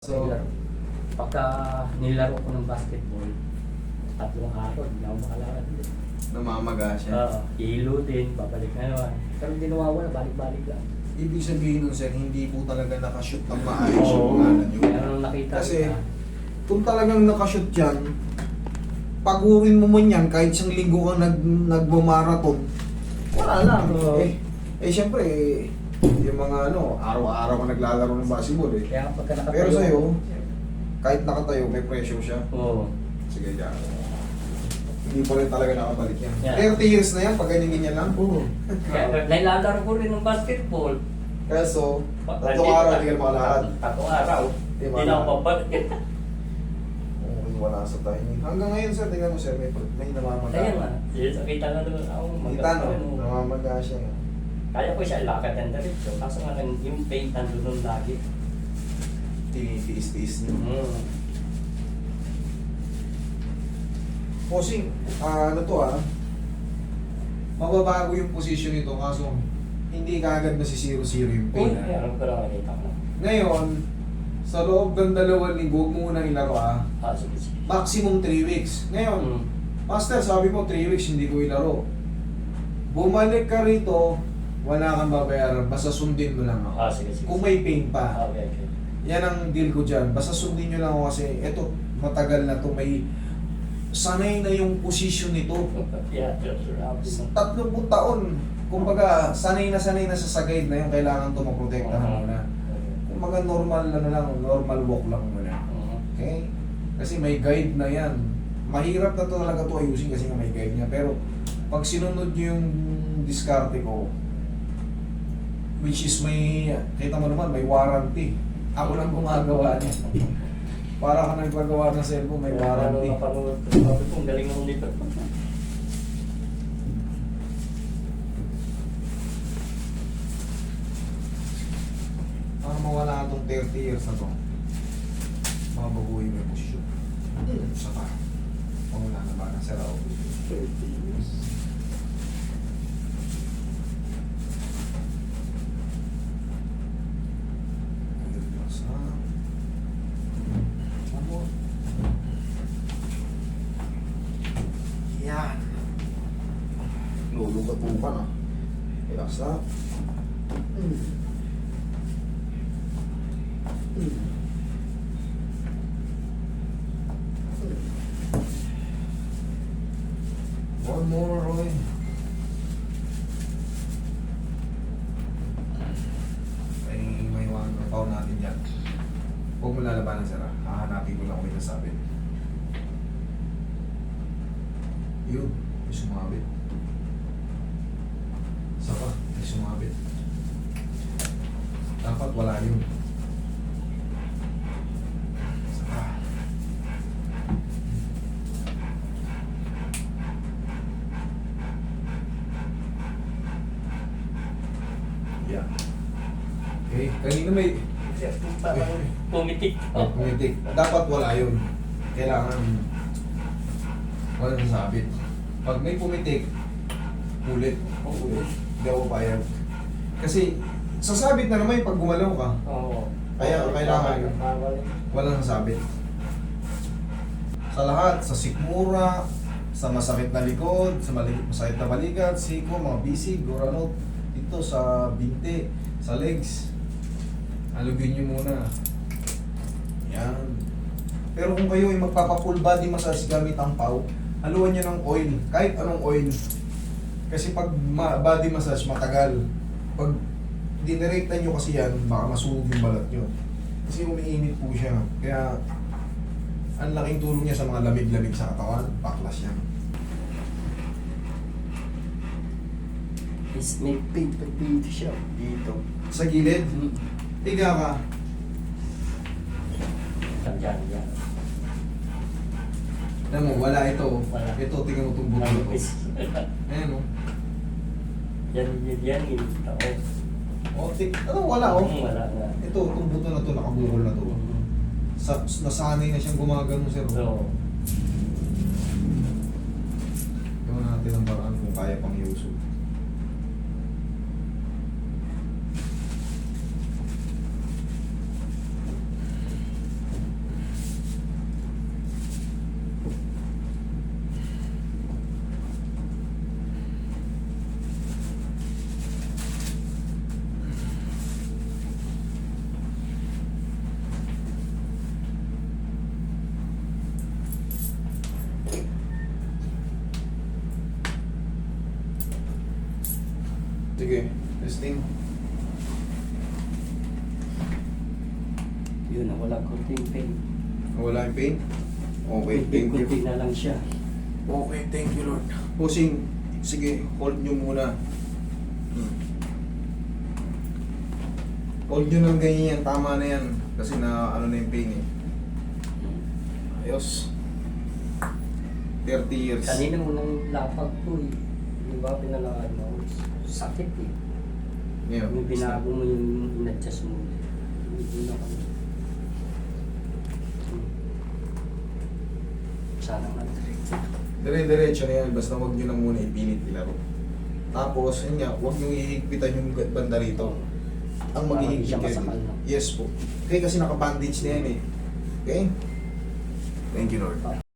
So, pagka nilaro ko ng basketball, 3 araw, hindi ako makalakad ulit. Namamaga siya. Hilo din, babalik na naman. Pero hindi nawawala, balik-balik lang. Ibig sabihin nun, sir, hindi po talaga nakashoot ng maayos yung pangalan nyo. Kaya nung nakita Kasi, kita, kung talagang nakashoot yan, pag-uwin mo man yan, kahit isang linggo kang nagmamarathon, wala lang. Oo. Siyempre, yung mga araw-araw ka naglalaro ng basketball eh. kaya pagka nakatayo. Pero sa'yo, kahit nakatayo, may pressure siya. Oo. Sige, dyan. Hindi pa rin talaga nakabalik yan. Yeah. 30 years na yan, pag ganyan lang. Oo. Kaya nailalaro ko rin ng basketball. Kaso, 3 araw, hindi ka na makalakad. 3 araw. Di ba? Hindi na ako babalik. Oo, wala sa timing. Hanggang ngayon, sir, tingnan mo, sir, may namamaga. Kaya nga, kita na doon ako. Kita, no? Namamaga siya. Kaya ko siya lakad ng diretso. Kaso nga yung paint nandun nun lagi. Tinitiis-tiis niyo. Mm. Posing, mababago yung position nito, kaso hindi kaagad nasisiro yung Uy, pain. alam ko lang nakita ko na. Ngayon, sa loob ng 2 linggo, huwag mo munang ilaro Sige, sige. maximum 3 weeks. Ngayon, Mm. Master, sabi mo 3 weeks hindi ko ilaro. Bumalik ka rito, wala kang babayaran, basta sundin mo lang ako. Sige, sige. Kung may pain pa, Okay. yan ang deal ko dyan. Basta sundin nyo lang ako kasi eto, matagal na to, may sanay na yung position nito. Yeah, just 30 taon. Kumbaga, sanay na sa sagay na yung kailangan to maprotekta na muna. Kumbaga, normal walk lang muna. Okay? Kasi may guide na yan. Mahirap na to talaga to ayusin kasi nga may guide niya. Pero, pag sinunod nyo yung diskarte ko, which is kita mo naman, may warranty. Ako lang gumagawa niya. Para ka nagpagawa ng cellphone, may warranty. Sabi ko, ang galing mo nito. Para mawala itong 30 years na to, mabaguhin mo yung posisyon. Sa pa. Pamula na ba ng saraw? 30 years. Yan. Lulugat-lugan ah. Relax na. One more, Roy. May iwanan ng tao natin dyan. Huwag mo lalabanan, sir. Hahanapin ko lang kung may nasabit. Yun, may sumabit. Isa pa, may sumabit. Dapat wala yun. Isa pa. Yeah. Okay, kanina may Parang pumitik. pumitik. Dapat wala yun. Kailangan walang sabit. Pag may pumitik, ulit. Hindi ako payag. Kasi sasabit na naman yung pag gumalaw ka. Oo. Kaya kailangan walang sabit. Sa lahat, sa sikmura, sa masakit na likod, sa masakit na balikat, siko, mga bisig, goranot, dito sa binti, sa legs. Alugin nyo muna. Yan. Pero kung kayo ay magpapa-full body massage gamit ang pau, haluan nyo ng oil. Kahit anong oil. Kasi pag body massage matagal. Pag dinirekta nyo kasi yan, baka masunog yung balat nyo. Kasi umiinit po siya. Kaya ang laking tulong niya sa mga lamig-lamig sa katawan, baklas yan. May paper dito siya. Dito. Sa gilid, higa ka. Yan. Alam mo, wala ito. Wala. Ito, tingnan mo itong buto ko. Ayan o. Yan. Wala o. Wala na. Ito, itong buto na to, nakabukol na to. Nasanay na siyang gumagano, sir. So, Gawin natin ang paraan kung kaya pang iusog. Sige, testing. Yun, wala konting pain. Wala yung pain? Okay, thank you. Kunti na lang siya. Okay, thank you Lord. Pusing, sige, hold nyo muna. Hold nyo ng ganyan yan, tama na yan. Kasi na ano na yung pain eh. Ayos. 30 years. Kanina unang lapag ko eh. Di ba pinalakaan mo? Sakit eh. Yeah. Yung binago mo yung in-adjust mo. Hindi na kami. Sana nga. Dire-diretso na yan, basta huwag nyo na muna ipinit ilaro. Tapos, yun nga, huwag nyo ihigpitan yung banda rito. Ang Para maghihigpit hindi siya kayo. masakal, no? Yes po. Okay, kasi naka-bandage na yan eh. Okay? Thank you Lord.